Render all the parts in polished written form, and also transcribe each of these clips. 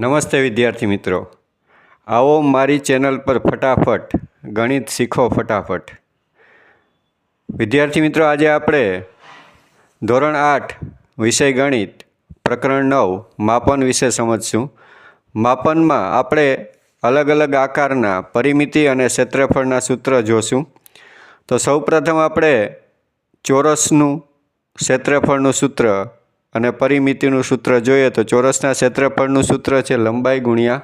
નમસ્તે વિદ્યાર્થી મિત્રો, આવો મારી ચેનલ પર ફટાફટ ગણિત શીખો ફટાફટ. વિદ્યાર્થી મિત્રો, આજે આપણે ધોરણ 8 વિષય ગણિત પ્રકરણ 9 માપન વિશે સમજશું. માપનમાં આપણે અલગ અલગ આકારના પરિમિતિ અને ક્ષેત્રફળના સૂત્ર જોશું. તો સૌપ્રથમ આપણે ચોરસનું ક્ષેત્રફળનું સૂત્ર અને પરિમિતિનું સૂત્ર જોઈએ. તો ચોરસના ક્ષેત્રફળનું સૂત્ર છે લંબાઈ ગુણ્યા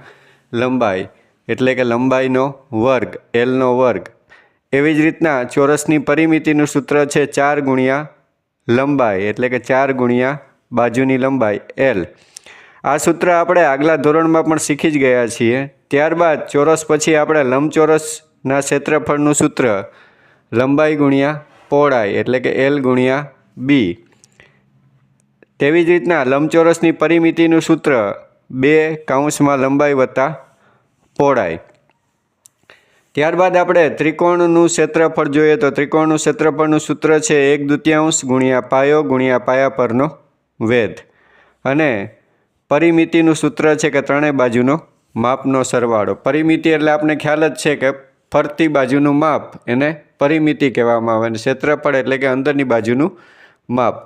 લંબાઈ, એટલે કે લંબાઈનો વર્ગ, એલનો વર્ગ. એવી જ રીતના ચોરસની પરિમિતિનું સૂત્ર છે 4 ગુણ્યા લંબાઈ, એટલે કે 4 ગુણ્યા બાજુની લંબાઈ એલ. આ સૂત્ર આપણે આગલા ધોરણમાં પણ શીખી જ ગયા છીએ. ત્યારબાદ ચોરસ પછી આપણે લંબચોરસના ક્ષેત્રફળનું સૂત્ર લંબાઈ ગુણ્યા પહોળાઈ, એટલે કે એલ ગુણ્યા બી. તેવી જ રીતના લંબચોરસની પરિમિતિનું સૂત્ર 2 કૌંસમાં લંબાઈ વત્તા પહોળાઈ. ત્યારબાદ આપણે ત્રિકોણનું ક્ષેત્રફળ જોઈએ. તો ત્રિકોણનું ક્ષેત્રફળનું સૂત્ર છે 1/2 ગુણ્યા પાયો ગુણ્યા પાયા પરનો વેધ. અને પરિમિતિનું સૂત્ર છે કે ત્રણેય બાજુનો માપનો સરવાળો. પરિમિતિ એટલે આપણે ખ્યાલ જ છે કે ફરતી બાજુનું માપ એને પરિમિતિ કહેવામાં આવે, અને ક્ષેત્રફળ એટલે કે અંદરની બાજુનું માપ.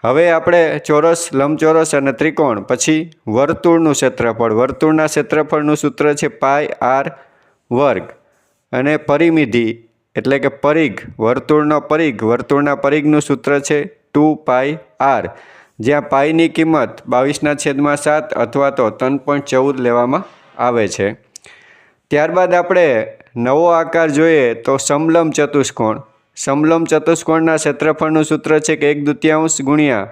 હવે આપણે ચોરસ, લંબચોરસ અને ત્રિકોણ પછી વર્તુળનું ક્ષેત્રફળ. વર્તુળના ક્ષેત્રફળનું સૂત્ર છે પાઈ આર વર્ગ. અને પરિમિતિ એટલે કે પરિઘ, વર્તુળનો પરિઘ, વર્તુળના પરિઘનું સૂત્ર છે 2 પાઈ આર, જ્યાં પાઈની કિંમત 22/7 અથવા તો 3.14 લેવામાં આવે છે. ત્યારબાદ આપણે નવો આકાર જોઈએ તો સમલંબ ચતુષ્કોણ. સમલંબ ચતુષ્કોણના ક્ષેત્રફળનું સૂત્ર છે કે 1/2 ગુણ્યા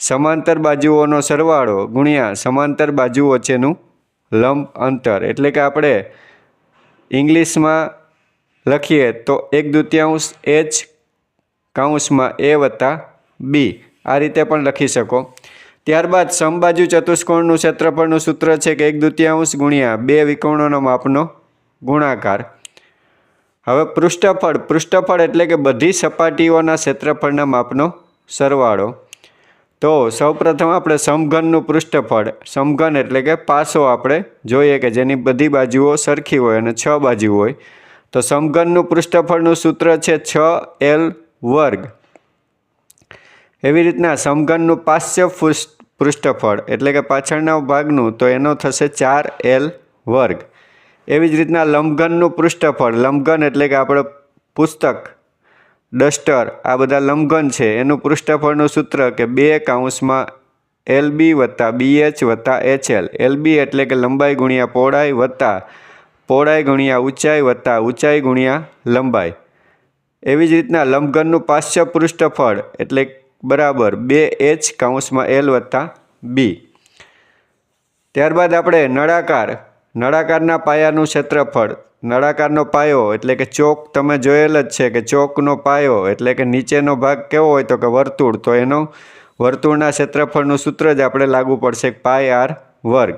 સમાંતર બાજુઓનો સરવાળો ગુણ્યા સમાંતર બાજુઓ વચ્ચેનું લંબ અંતર. એટલે કે આપણે ઇંગ્લિશમાં લખીએ તો 1/2 h કૌંસમાં a વત્તા b, આ રીતે પણ લખી શકો. ત્યારબાદ સમબાજુ ચતુષ્કોણનું ક્ષેત્રફળનું સૂત્ર છે કે 1/2 ગુણ્યા 2 વિકર્ણોનો માપનો ગુણાકાર. હવે પૃષ્ઠફળ એટલે કે બધી સપાટીઓના ક્ષેત્રફળના માપનો સરવાળો. તો સૌપ્રથમ આપણે સમઘનનું પૃષ્ઠફળ, સમઘન એટલે કે પાસો આપણે જોઈએ કે જેની બધી બાજુઓ સરખી હોય અને 6 બાજુ હોય. તો સમઘનનું પૃષ્ઠફળનું સૂત્ર છે 6l વર્ગ. એવી રીતના સમઘનનું પાર્શ્વ પૃષ્ઠફળ એટલે કે પાછળના ભાગનું, તો એનો થશે 4l વર્ગ. એવી જ રીતના લંબઘનનું પૃષ્ઠફળ, લંબઘન એટલે કે આપણે પુસ્તક, ડસ્ટર, આ બધા લંબઘન છે, એનું પૃષ્ઠફળનું સૂત્ર કે 2 કૌંસમાં LB વત્તા BH વત્તા HL. LB એટલે કે લંબાઈ ગુણ્યા પહોળાઈ વત્તા પહોળાઈ ગુણ્યા ઊંચાઈ વત્તા ઊંચાઈ ગુણ્યા લંબાઈ. એવી જ રીતના લંબઘનનું પાર્શ્વ પૃષ્ઠફળ એટલે બરાબર 2H કૌંસમાં L વત્તા B. ત્યારબાદ આપણે નળાકારના પાયાનું ક્ષેત્રફળ. નળાકારનો પાયો એટલે કે ચોક, તમે જોયેલ જ છે કે ચોકનો પાયો એટલે કે નીચેનો ભાગ કેવો હોય તો કે વર્તુળ, તો એનો વર્તુળના ક્ષેત્રફળનું સૂત્ર જ આપણે લાગુ પડશે પાઈ આર વર્ગ.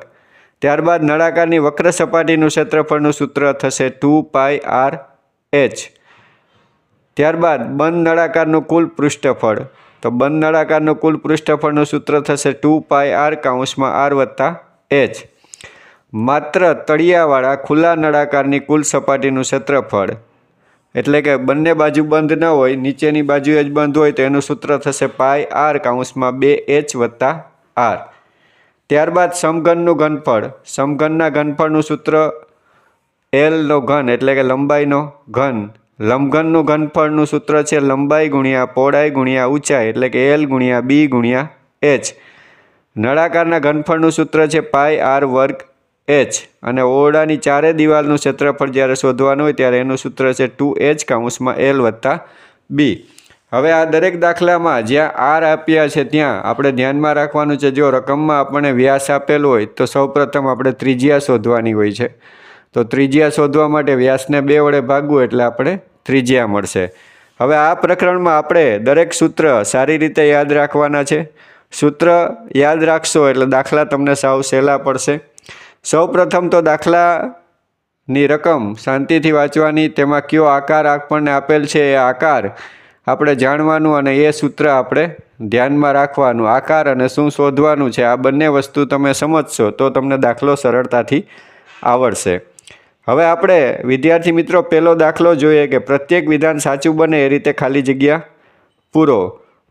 ત્યારબાદ નળાકારની વક્ર સપાટીનું ક્ષેત્રફળનું સૂત્ર થશે 2 પાઈ આર એચ. ત્યારબાદ બંધ નળાકારનું કુલ પૃષ્ઠફળ. તો બંધ નળાકારનું કુલ પૃષ્ઠફળનું સૂત્ર થશે 2 પાઈ આર કૌંસમાં આર વત્તા એચ. માત્ર તળિયાવાળા ખુલ્લા નળાકારની કુલ સપાટીનું ક્ષેત્રફળ એટલે કે બંને બાજુ બંધ ન હોય, નીચેની બાજુએ જ બંધ હોય, તો એનું સૂત્ર થશે પાઈ આર કૌંસમાં 2h વત્તા આર. ત્યારબાદ સમઘનનું ઘનફળ. સમઘનના ઘનફળનું સૂત્ર એલનો ઘન એટલે કે લંબાઈનો ઘન. લંબઘનનું ઘનફળનું સૂત્ર છે લંબાઈ ગુણ્યા પહોળાઈ ગુણ્યા ઊંચાઈ, એટલે કે એલ ગુણ્યા બી ગુણ્યા એચ. નળાકારના ઘનફળનું સૂત્ર છે પાઈ આર વર્ગ એચ. અને ઓરડાની ચારે દિવાલનું ક્ષેત્રફળ જ્યારે શોધવાનું હોય ત્યારે એનું સૂત્ર છે 2h કૌંસમાં એલ વત્તા બી. હવે આ દરેક દાખલામાં જ્યાં આર આપ્યા છે ત્યાં આપણે ધ્યાનમાં રાખવાનું છે, જો રકમમાં આપણને વ્યાસ આપેલો હોય તો સૌપ્રથમ આપણે ત્રિજ્યા શોધવાની હોય છે. તો ત્રિજ્યા શોધવા માટે વ્યાસને 2 વડે ભાગવું એટલે આપણે ત્રિજ્યા મળશે. હવે આ પ્રકરણમાં આપણે દરેક સૂત્ર સારી રીતે યાદ રાખવાના છે. સૂત્ર યાદ રાખશો એટલે દાખલા તમને સાવ સહેલા પડશે. સૌપ્રથમ તો દાખલાની રકમ શાંતિથી વાંચવાની, તેમાં કયો આકાર આપણને આપેલ છે એ આકાર આપણે જાણવાનું અને એ સૂત્ર આપણે ધ્યાનમાં રાખવાનું. આકાર અને શું શોધવાનું છે, આ બંને વસ્તુ તમે સમજશો તો તમને દાખલો સરળતાથી આવડશે. હવે આપણે વિદ્યાર્થી મિત્રો પહેલો દાખલો જોઈએ કે પ્રત્યેક વિધાન સાચું બને એ રીતે ખાલી જગ્યા પૂરો.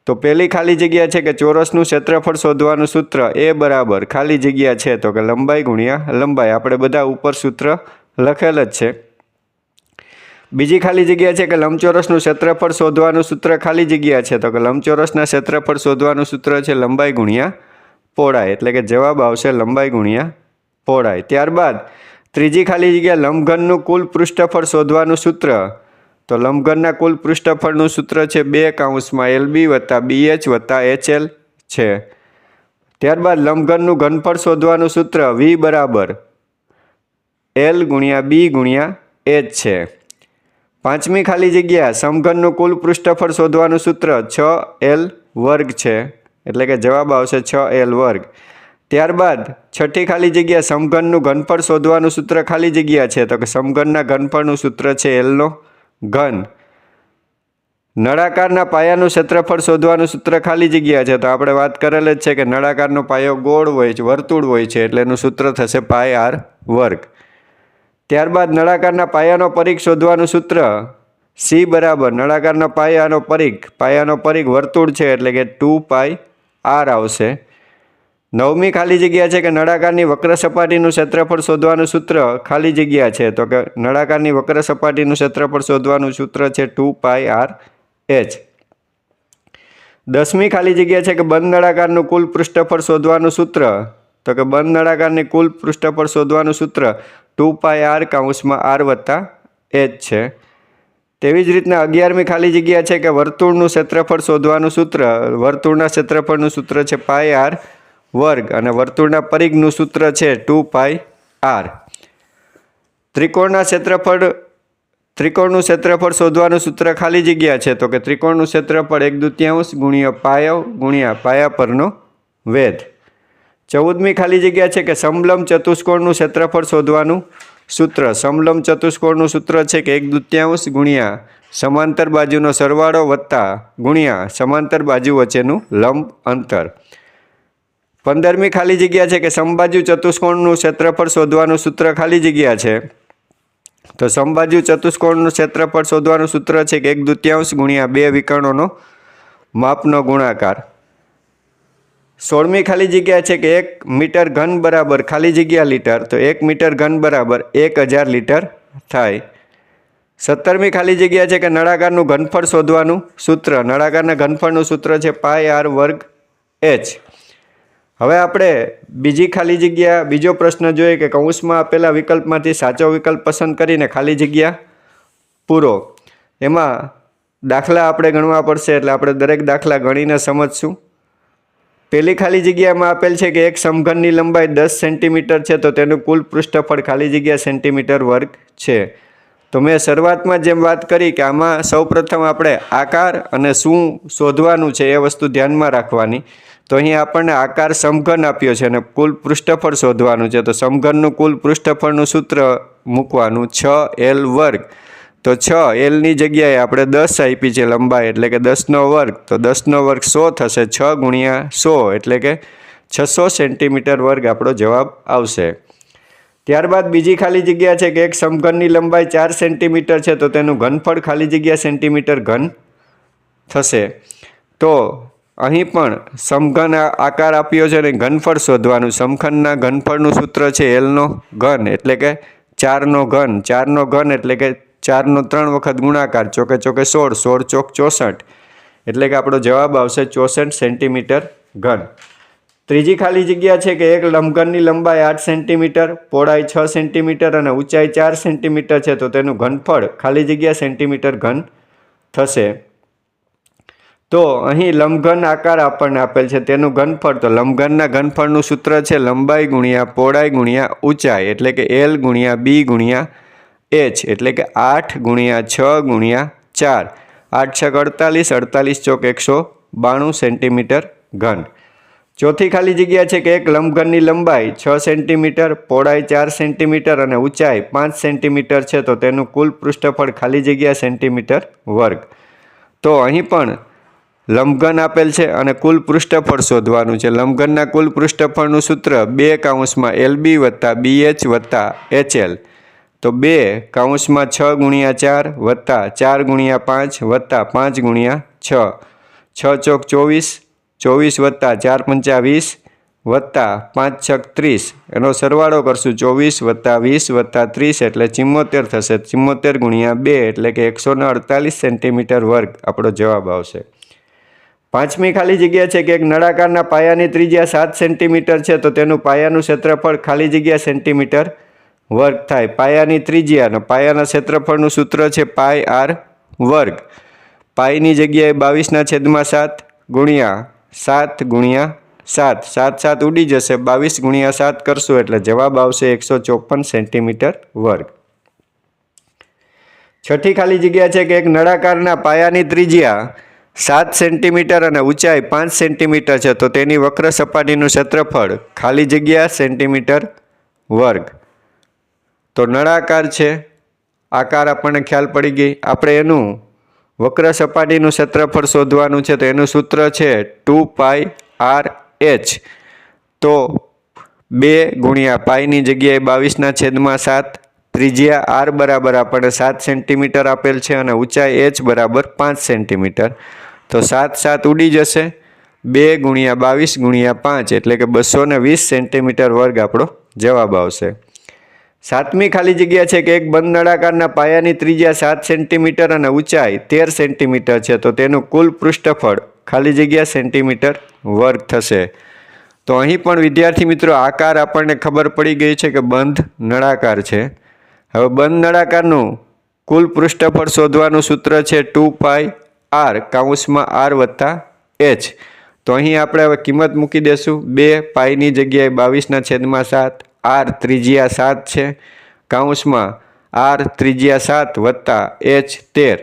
તો પહેલી ખાલી જગ્યા છે કે ચોરસનું ક્ષેત્રફળ શોધવાનું સૂત્ર એ બરાબર ખાલી જગ્યા છે તો કે લંબાઈ ગુણ્યા લંબાઈ. આપણે બધા ઉપર સૂત્ર લખેલ જ છે. બીજી ખાલી જગ્યા છે કે લંબચોરસનું ક્ષેત્રફળ શોધવાનું સૂત્ર ખાલી જગ્યા છે તો કે લંબચોરસના ક્ષેત્રફળ શોધવાનું સૂત્ર છે લંબાઈ ગુણ્યા પહોળાઈ, એટલે કે જવાબ આવશે લંબાઈ ગુણ્યા પહોળાઈ. ત્યારબાદ ત્રીજી ખાલી જગ્યા લંબઘનનું કુલ પૃષ્ઠફળ શોધવાનું સૂત્ર. તો લંબઘનના કુલ પૃષ્ઠફળનું સૂત્ર છે 2 LB વત્તા BH વત્તા HL છે. ત્યારબાદ લંબઘનનું ઘનફળ શોધવાનું સૂત્ર V બરાબર L ગુણ્યા B ગુણ્યા H છે. પાંચમી ખાલી જગ્યા સમઘનનું કુલ પૃષ્ઠફળ શોધવાનું સૂત્ર 6L વર્ગ છે, એટલે કે જવાબ આવશે 6L વર્ગ. ત્યારબાદ છઠ્ઠી ખાલી જગ્યા સમઘનનું ઘનફળ શોધવાનું સૂત્ર ખાલી જગ્યા છે તો કે સમઘનના ઘનફળનું સૂત્ર છે L નો ઘન. નળાકારના પાયાનું ક્ષેત્રફળ શોધવાનું સૂત્ર ખાલી જગ્યા છે તો આપણે વાત કરેલ જ છે કે નળાકારનો પાયો ગોળ હોય છે, વર્તુળ હોય છે, એટલે એનું સૂત્ર થશે πr વર્ગ. ત્યારબાદ નળાકારના પાયાનો પરિઘ શોધવાનું સૂત્ર C બરાબર નળાકારના પાયાનો પરિઘ વર્તુળ છે એટલે કે 2πr આવશે. નવમી ખાલી જગ્યા છે કે નળાકારની વક્ર સપાટીનું ક્ષેત્રફળ શોધવાનું સૂત્ર ખાલી જગ્યા છે તો કે નળાકારની વક્ર સપાટીનું ક્ષેત્રફળ શોધવાનું સૂત્ર છે 2πrh. દસમી ખાલી જગ્યા છે કે બંધ નળાકારનું કુલ પૃષ્ઠફળ શોધવાનું સૂત્ર તો કે બંધ નળાકારની કુલ પૃષ્ઠફળ શોધવાનું સૂત્ર 2πr વત્તા h છે. તેવી જ રીતના 11મી ખાલી જગ્યા છે કે વર્તુળનું ક્ષેત્રફળ શોધવાનું સૂત્ર. વર્તુળના ક્ષેત્રફળનું સૂત્ર છે πr વર્ગ અને વર્તુળના પરિઘનું સૂત્ર છે 2πr. ત્રિકોણનું ક્ષેત્રફળ શોધવાનું સૂત્ર ખાલી જગ્યા છે તો કે ત્રિકોણનું ક્ષેત્રફળ 1/2 ગુણ્યા પાયો ગુણ્યા પાયા પરનો વેધ. 14મી ખાલી જગ્યા છે કે સમલંબ ચતુષ્કોણનું ક્ષેત્રફળ શોધવાનું સૂત્ર. સમલંબ ચતુષ્કોણનું સૂત્ર છે કે 1/2 ગુણ્યા સમાંતર બાજુનો સરવાળો વત્તા ગુણ્યા સમાંતર બાજુ વચ્ચેનું લંબ અંતર. 15મી ખાલી જગ્યા છે કે સમબાજુ ચતુષ્કોણનું ક્ષેત્રફળ શોધવાનું સૂત્ર ખાલી જગ્યા છે તો સમબાજુ ચતુષ્કોણનું ક્ષેત્રફળ શોધવાનું સૂત્ર છે કે 1/2 ગુણ્યા 2 વિકર્ણોનો માપનો ગુણાકાર. 16મી ખાલી જગ્યા છે કે 1 મીટર ઘન બરાબર ખાલી જગ્યા લીટર તો 1 મીટર ઘન બરાબર 1000 લીટર થાય. 17મી ખાલી જગ્યા છે કે નળાકારનું ઘનફળ શોધવાનું સૂત્ર. નળાકારના ઘનફળનું સૂત્ર છે πr વર્ગ h. હવે આપણે બીજી ખાલી જગ્યા બીજો પ્રશ્ન જોઈએ કે કૌંસમાં આપેલા વિકલ્પમાંથી સાચો વિકલ્પ પસંદ કરીને ખાલી જગ્યા પૂરો. એમાં દાખલા આપણે ગણવા પડશે એટલે આપણે દરેક દાખલા ગણીને સમજશું. પહેલી ખાલી જગ્યામાં આપેલ છે કે એક સમઘનની લંબાઈ 10 સેન્ટીમીટર છે તો તેનું કુલ પૃષ્ઠફળ ખાલી જગ્યા સેન્ટીમીટર વર્ગ છે. તો મેં શરૂઆતમાં જેમ વાત કરી કે આમાં સૌપ્રથમ આપણે આકાર અને શું શોધવાનું છે એ વસ્તુ ધ્યાનમાં રાખવાની. તો અહીં આપણને આકાર સમઘન આપ્યો છે અને કુલ પૃષ્ઠફળ શોધવાનું છે તો સમઘનનું કુલ પૃષ્ઠફળનું સૂત્ર મૂકવાનું 6L વર્ગ. તો 6Lની જગ્યાએ આપણે 10 આપી છે લંબાઈ એટલે કે 10નો વર્ગ તો 10નો વર્ગ 100 થશે. 6 ગુણ્યા 100 એટલે કે 600 સેન્ટીમીટર વર્ગ આપણો જવાબ આવશે. ત્યારબાદ બીજી ખાલી જગ્યા છે કે એક સમઘનની લંબાઈ 4 સેન્ટીમીટર છે તો તેનું ઘનફળ ખાલી જગ્યા સેન્ટીમીટર ઘન થશે. તો અહીં પણ સમઘન આકાર આપ્યો છે અને ઘનફળ શોધવાનું. સમઘનના ઘનફળનું સૂત્ર છે Lનો ઘન એટલે કે 4નો ઘન. 4નો ઘન એટલે કે 4નો 3 વખત ગુણાકાર ચોકે 16 16 ચોક 64 એટલે કે આપણો જવાબ આવશે 64 સેન્ટીમીટર ઘન. ત્રીજી ખાલી જગ્યા છે કે એક લંબઘનની લંબાઈ 8 સેન્ટીમીટર, પહોળાઈ 6 સેન્ટીમીટર અને ઊંચાઈ 4 સેન્ટીમીટર છે તો તેનું ઘનફળ ખાલી જગ્યા સેન્ટીમીટર ઘન થશે. તો અહીં લંબઘન આકાર આપણને આપેલ છે તેનું ઘનફળ. તો લંબઘનના ઘનફળનું સૂત્ર છે લંબાઈ ગુણ્યા પહોળાઈ ગુણ્યા ઊંચાઈ એટલે કે L ગુણ્યા B ગુણ્યા H એટલે કે 8 ગુણ્યા 6 ગુણ્યા 4. 8 6 48 48 ચોક 192 સેન્ટીમીટર ઘન. ચોથી ખાલી જગ્યા છે કે એક લંબઘનની લંબાઈ 6 સેન્ટીમીટર, પહોળાઈ 4 સેન્ટીમીટર અને ઊંચાઈ 5 સેન્ટીમીટર છે તો તેનું કુલ પૃષ્ઠફળ ખાલી જગ્યા સેન્ટીમીટર વર્ગ. તો અહીં પણ લંબઘન આપેલ છે અને કુલ પૃષ્ઠફળ શોધવાનું છે. લંબઘનના કુલ પૃષ્ઠફળનું સૂત્ર 2 LB વત્તા BH વત્તા HL. તો 2 6 × 4 વત્તા 4 × 5 વત્તા 5 × 6. 6 ચોક 24, 24 વત્તા 4 પંચા 20 વત્તા 5 છક 30. એનો સરવાળો કરશું 24 વત્તા 20 વત્તા 30 એટલે 74 થશે. 74 × 2 એટલે કે 148 સેન્ટીમીટર વર્ગ આપણો જવાબ આવશે. પાંચમી ખાલી જગ્યા છે કે એક નળાકારના પાયાની ત્રિજ્યા 7 સેન્ટીમીટર છે તો તેનું પાયાનું ક્ષેત્રફળ ખાલી જગ્યા સેન્ટીમીટર વર્ગ થાય. પાયાની ત્રિજ્યા અને પાયાના ક્ષેત્રફળનું સૂત્ર છે પાઈ r વર્ગ. પાઈની જગ્યાએ 22/7 ગુણ્યા 7 ગુણ્યા 7. 7 7 ઉડી જશે. 22 × 7 કરશું એટલે જવાબ આવશે 154 સેન્ટીમીટર વર્ગ. છઠ્ઠી ખાલી જગ્યા છે કે એક નળાકારના પાયાની ત્રિજ્યા 7 સેન્ટીમીટર અને ઊંચાઈ 5 સેન્ટીમીટર છે તો તેની વક્ર સપાટીનું ક્ષેત્રફળ ખાલી જગ્યા સેન્ટીમીટર વર્ગ. તો નળાકાર છે, આકાર આપણને ખ્યાલ પડી ગઈ. આપણે એનું વક્ર સપાટીનું ક્ષેત્રફળ શોધવાનું છે તો એનું સૂત્ર છે 2πr/h. તો 2 ગુણ્યા પાઈની જગ્યાએ 22/7. ત્રિજ્યા r બરાબર આપણને 7 સેન્ટીમીટર આપેલ છે અને ઊંચાઈ h બરાબર 5 સેન્ટીમીટર. તો 7 7 ઉડી જશે. 2 × 22 × 5 એટલે કે 220 સેન્ટીમીટર વર્ગ આપણો જવાબ આવશે. સાતમી ખાલી જગ્યા છે કે એક બંધ નળાકારના પાયાની ત્રિજ્યા 7 સેન્ટીમીટર અને ઊંચાઈ 13 સેન્ટીમીટર છે તો તેનું કુલ પૃષ્ઠફળ ખાલી જગ્યા સેન્ટીમીટર વર્ગ થશે. તો અહીં પણ વિદ્યાર્થી મિત્રો આકાર આપણને ખબર પડી ગઈ છે કે બંધ નળાકાર છે. હવે બંધ નળાકારનું કુલ પૃષ્ઠફળ શોધવાનું સૂત્ર છે 2πr વત્તા h. તો અહીં આપણે હવે કિંમત મૂકી દેશું. 2 પાઈની જગ્યાએ 22/7. r ત્રિજ્યા 7 છે, કાઉન્સમાં r ત્રિજ્યા 7 વત્તા h 13.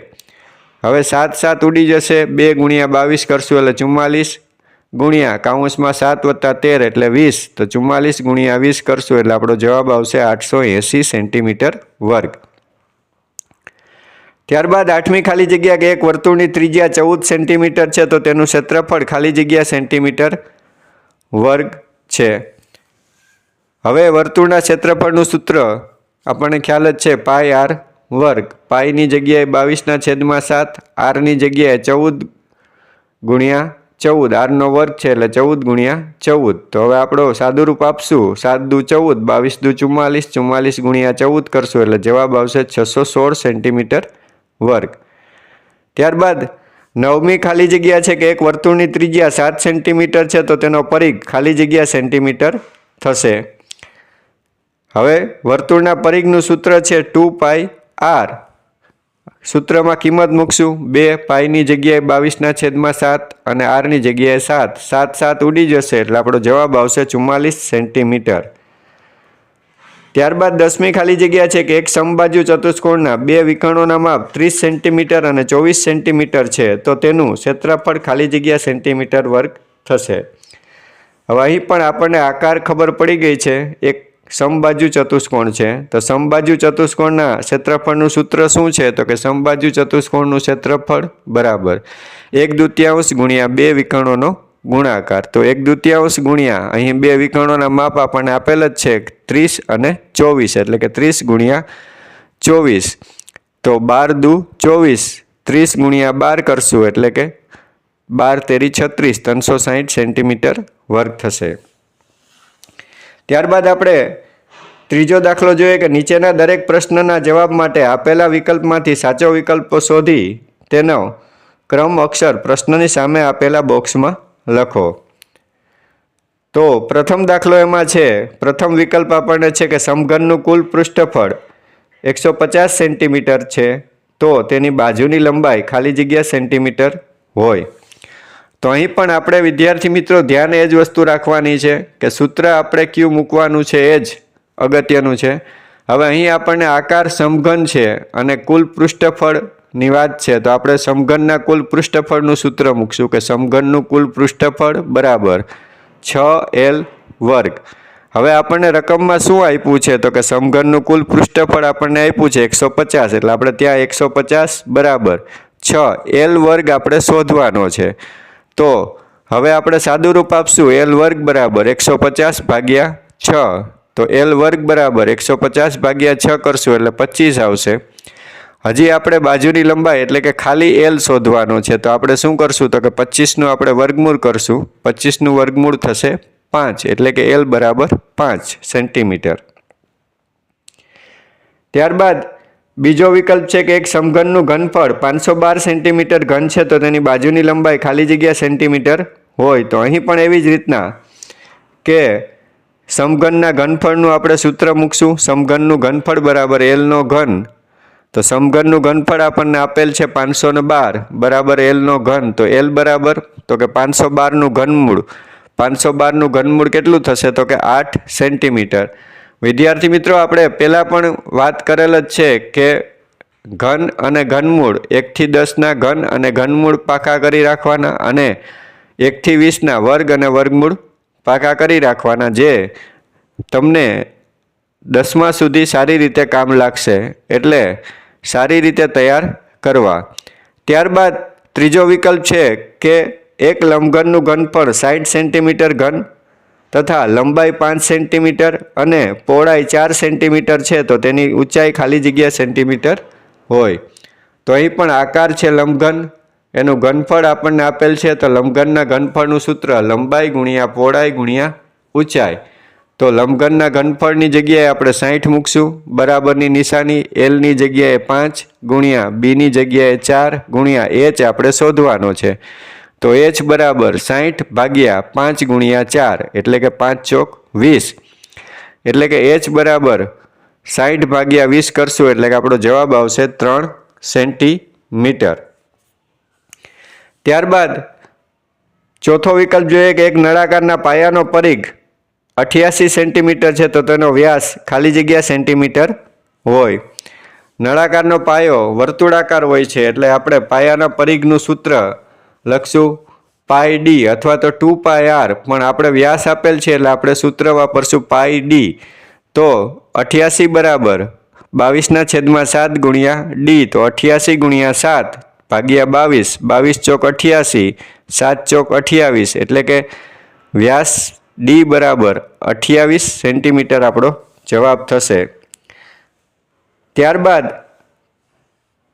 હવે 7 7 ઉડી જશે. 2 × 22 કરશું એટલે 44 ગુણ્યા કાઉન્સમાં 7 વત્તા 13 એટલે 20. તો 44 × 20 કરશું એટલે આપણો જવાબ આવશે 880 સેન્ટીમીટર વર્ગ. ત્યારબાદ આઠમી ખાલી જગ્યા કે એક વર્તુળની ત્રિજ્યા 14 સેન્ટીમીટર છે તો તેનું ક્ષેત્રફળ ખાલી જગ્યા સેન્ટીમીટર વર્ગ છે. હવે વર્તુળના ક્ષેત્રફળનું સૂત્ર આપણને ખ્યાલ જ છે પાઈ r વર્ગ. પાઈની જગ્યાએ 22/7, આરની જગ્યાએ 14 ગુણ્યા 14. આરનો વર્ગ છે એટલે 14 × 14. તો હવે આપણો સાદુરૂપ આપશું. 7 દુ 14, 22 દુ 44, 44 × 14 કરશું એટલે જવાબ આવશે 616 સેન્ટીમીટર વર્ગ. ત્યારબાદ નવમી ખાલી જગ્યા છે કે એક વર્તુળની ત્રિજ્યા 7 સેન્ટીમીટર છે તો તેનો પરિઘ ખાલી જગ્યા સેન્ટીમીટર થશે. હવે વર્તુળના પરિઘનું સૂત્ર છે 2πr. સૂત્રમાં કિંમત મૂકશું. 2 પાઈની જગ્યાએ 22/7 અને આરની જગ્યાએ 7. 7 7 ઉડી જશે એટલે આપણો જવાબ આવશે 44 સેન્ટીમીટર. ત્યારબાદ દસમી ખાલી જગ્યા છે કે એક સમબાજુ ચતુષ્કોણના બે વિકર્ણોના માપ 30 સેન્ટીમીટર અને 24 સેન્ટીમીટર છે તો તેનું ક્ષેત્રફળ ખાલી જગ્યા સેન્ટીમીટર વર્ગ થશે. હવે અહીં પણ આપણને આકાર ખબર પડી ગઈ છે. એક સમબાજુ ચતુષ્કોણ છે તો સમબાજુ ચતુષ્કોણના ક્ષેત્રફળનું સૂત્ર શું છે તો કે સમબાજુ ચતુષ્કોણનું ક્ષેત્રફળ બરાબર 1/2 ગુણ્યા બે વિકર્ણોનો ગુણાકાર. તો 1/2 ગુણ્યા અહીં બે વિકર્ણોના માપ આપણને આપેલ જ છે 30 અને 24 એટલે કે 30 ગુણ્યા 24. તો 12 દુ 24, 30 ગુણ્યા 12 કરશું એટલે કે 12 તેરી 36, 360 સેન્ટીમીટર વર્ગ થશે. ત્યારબાદ આપણે ત્રીજો દાખલો જોઈએ કે નીચેના દરેક પ્રશ્નના જવાબ માટે આપેલા વિકલ્પમાંથી સાચો વિકલ્પ શોધી તેનો ક્રમ અક્ષર પ્રશ્નની સામે આપેલા બોક્સમાં લખો. તો પ્રથમ દાખલો એમાં છે, પ્રથમ વિકલ્પ આપણને છે કે સમઘનનું કુલ પૃષ્ઠફળ 150 સેન્ટીમીટર છે તો તેની બાજુની લંબાઈ ખાલી જગ્યા સેન્ટીમીટર હોય. તો અહીં પણ આપણે વિદ્યાર્થી મિત્રો ધ્યાન એ જ વસ્તુ રાખવાની છે કે સૂત્ર આપણે કયું મૂકવાનું છે એ જ અગત્યનું છે. હવે અહીં આપણને આકાર સમઘન છે અને કુલ પૃષ્ઠફળની વાત છે તો આપણે સમઘનના કુલ પૃષ્ઠફળનું સૂત્ર મૂકશું કે સમઘનનું કુલ પૃષ્ઠફળ બરાબર 6l વર્ગ. હવે આપણને રકમમાં શું આપ્યું છે તો કે સમઘનનું કુલ પૃષ્ઠફળ આપણને આપ્યું છે 150 એટલે આપણે ત્યાં 150 બરાબર 6 એલ વર્ગ આપણે શોધવાનો છે. તો હવે આપણે સાદું રૂપ આપશું એલ વર્ગ બરાબર 150 ભાગ્યા 6. તો એલ વર્ગ બરાબર 150 ભાગ્યા 6 કરશું એટલે 25 આવશે. હજી આપણે બાજુની લંબાઈ એટલે કે ખાલી એલ શોધવાનો છે. તો આપણે શું કરશું તો કે 25નું આપણે વર્ગમૂળ કરશું. 25નું વર્ગમૂળ થશે 5 એટલે કે એલ બરાબર 5 સેન્ટીમીટર. ત્યારબાદ બીજો વિકલ્પ છે કે એક સમઘનનું ઘનફળ 512 સેન્ટીમીટર ઘન છે તો તેની બાજુની લંબાઈ ખાલી જગ્યા સેન્ટીમીટર હોય. તો અહીં પણ એવી જ રીતના કે સમઘનના ઘનફળનું આપણે સૂત્ર મૂકશું. સમઘનનું ઘનફળ બરાબર એલનો ઘન. તો સમઘનનું ઘનફળ આપણને આપેલ છે 512 બરાબર એલનો ઘન. તો એલ બરાબર તો કે 512નું ઘનમૂળ. 512નું ઘનમૂળ કેટલું થશે તો કે 8 સેન્ટીમીટર. વિદ્યાર્થી મિત્રો, આપણે પહેલાં પણ વાત કરેલ જ છે કે ઘન અને ઘનમૂળ 1 થી 10ના ઘન અને ઘનમૂળ પાકા કરી રાખવાના અને 1 થી 20ના વર્ગ અને વર્ગમૂળ પાકા કરી રાખવાના, જે તમને 10મા સુધી સારી રીતે કામ લાગશે. એટલે સારી રીતે તૈયાર કરવા. ત્યારબાદ ત્રીજો વિકલ્પ છે કે એક લંબઘનનું ઘનફળ 60 સેન્ટીમીટર ઘન તથા લંબાઈ 5 સેન્ટીમીટર અને પહોળાઈ 4 સેન્ટીમીટર છે તો તેની ઊંચાઈ ખાલી જગ્યા સેન્ટીમીટર હોય. તો અહીં પણ આકાર છે લંબઘન, એનું ઘનફળ આપણને આપેલ છે. તો લંબઘનના ઘનફળનું સૂત્ર લંબાઈ ગુણ્યા પહોળાઈ ગુણ્યા ઊંચાઈ. તો લંબઘનના ઘનફળની જગ્યાએ આપણે 60 મૂકશું, બરાબરની નિશાની, એલની જગ્યાએ 5 ગુણ્યા બીની જગ્યાએ 4 ગુણ્યા એચ આપણે શોધવાનો છે. તો એચ બરાબર 60 ભાગ્યા 5 ગુણ્યા 4 એટલે કે 5 ચોક 20. એટલે કે એચ બરાબર 60 ભાગ્યા 20 કરશું એટલે કે આપણો જવાબ આવશે 3 સેન્ટીમીટર. ત્યારબાદ ચોથો વિકલ્પ જોઈએ કે એક નળાકારના પાયાનો પરિઘ 88 સેન્ટીમીટર છે તો તેનો વ્યાસ ખાલી જગ્યા સેન્ટીમીટર હોય. નળાકારનો પાયો વર્તુળાકાર હોય છે એટલે આપણે પાયાના પરિઘનું સૂત્ર લખશું પાઈ ડી અથવા તો 2 પાઈ આર, પણ આપણે વ્યાસ આપેલ છે એટલે આપણે સૂત્ર વાપરશું પાઈ ડી. તો 88 બરાબર 22/7 ગુણ્યા ડી. તો 88 ગુણ્યા 7 ભાગ્યા 22, 22 ચોક 88, 7 ચોક 28 એટલે કે વ્યાસ ડી બરાબર 28 સેન્ટીમીટર આપણો જવાબ થશે. ત્યારબાદ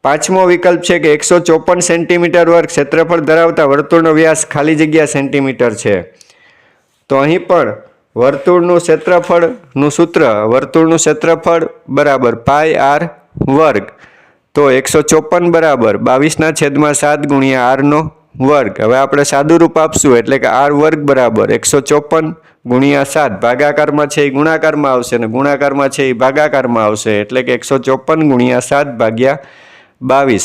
પાંચમો વિકલ્પ છે કે 154 સેન્ટીમીટર વર્ગ ક્ષેત્રફળ ધરાવતા વર્તુળનો વ્યાસ ખાલી જગ્યા સેન્ટીમીટર છે. તો અહીં પણ વર્તુળનું ક્ષેત્રફળનું સૂત્ર વર્તુળનું ક્ષેત્રફળ બરાબર પાઈ આર વર્ગ. તો 154 બરાબર 22/7 ગુણ્યા આરનો વર્ગ. હવે આપણે સાદું રૂપ આપશું એટલે કે આર વર્ગ બરાબર 154 ગુણ્યા 7, ભાગાકારમાં છે એ ગુણાકારમાં આવશે અને ગુણાકારમાં છે એ ભાગાકારમાં આવશે એટલે કે 154 ગુણ્યા 7 ભાગ્યા 22,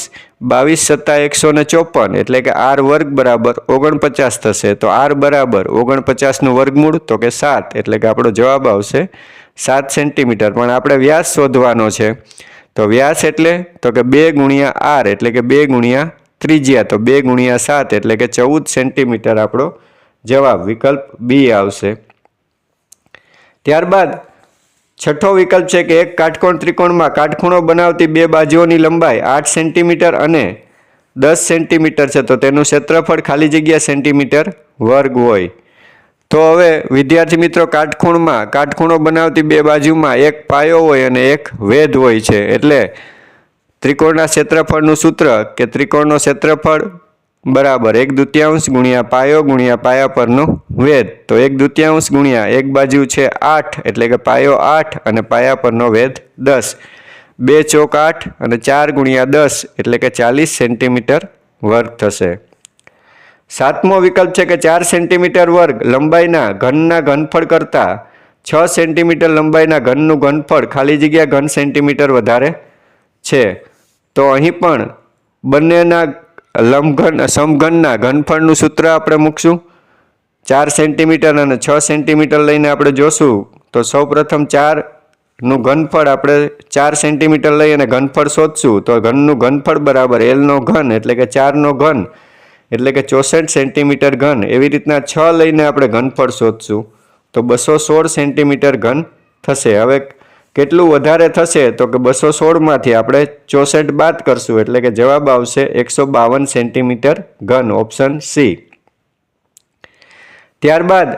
22 + 154 એટલે કે આર વર્ગ બરાબર 49 થશે. તો આર બરાબર 49નું વર્ગમૂળ તો કે 7 એટલે કે આપણો જવાબ આવશે 7 સેન્ટીમીટર. પણ આપણે વ્યાસ શોધવાનો છે. તો વ્યાસ એટલે તો કે 2 ગુણ્યા આર એટલે કે 2 ગુણ્યા ત્રિજ્યા. તો 2 ગુણ્યા 7 એટલે કે 14 સેન્ટીમીટર આપણો જવાબ વિકલ્પ બી આવશે. ત્યારબાદ છઠ્ઠો વિકલ્પ છે કે એક કાટકોણ ત્રિકોણમાં કાટખૂણો બનાવતી બે બાજુઓની લંબાઈ 8 સેન્ટીમીટર અને 10 સેન્ટીમીટર છે તો તેનું ક્ષેત્રફળ ખાલી જગ્યા સેન્ટીમીટર વર્ગ હોય. તો હવે વિદ્યાર્થી મિત્રો, કાટખૂણો બનાવતી બે બાજુમાં એક પાયો હોય અને એક વેધ હોય છે. એટલે ત્રિકોણના ક્ષેત્રફળનું સૂત્ર કે ત્રિકોણનો ક્ષેત્રફળ બરાબર 1/2 ગુણ્યા પાયો ગુણ્યા પાયા પરનો વેધ. તો 1/2 ગુણ્યા એક બાજુ છે 8 એટલે કે પાયો 8 અને પાયા પરનો વેધ 10. 2 ચોક 8 અને 4 ગુણ્યા 10 એટલે કે 40 સેન્ટીમીટર વર્ગ થશે. સાતમો વિકલ્પ છે કે 4 સેન્ટીમીટર વર્ગ લંબાઈના ઘનના ઘનફળ કરતાં 6 સેન્ટીમીટર લંબાઈના ઘનનું ઘનફળ ખાલી જગ્યા ઘન સેન્ટીમીટર વધારે છે. તો અહીં પણ બંનેના સમઘનના ઘનફળનું સૂત્ર આપણે મૂકશું. 4 સેન્ટીમીટર અને 6 સેન્ટીમીટર લઈને આપણે જોશું. તો સૌપ્રથમ 4નું ઘનફળ આપણે 4 સેન્ટીમીટર લઈ અને ઘનફળ શોધશું. તો ઘનનું ઘનફળ બરાબર એલનો ઘન એટલે કે 4નો ઘન એટલે કે 64 સેન્ટીમીટર ઘન. એવી રીતના 6 લઈને આપણે ઘનફળ શોધશું તો 216 સેન્ટીમીટર ઘન થશે. હવે કેટલું વધારે થશે તો કે 216માંથી આપણે 64 બાદ કરશું એટલે કે જવાબ આવશે 152 સેન્ટીમીટર ઘન, ઓપ્શન સી. ત્યારબાદ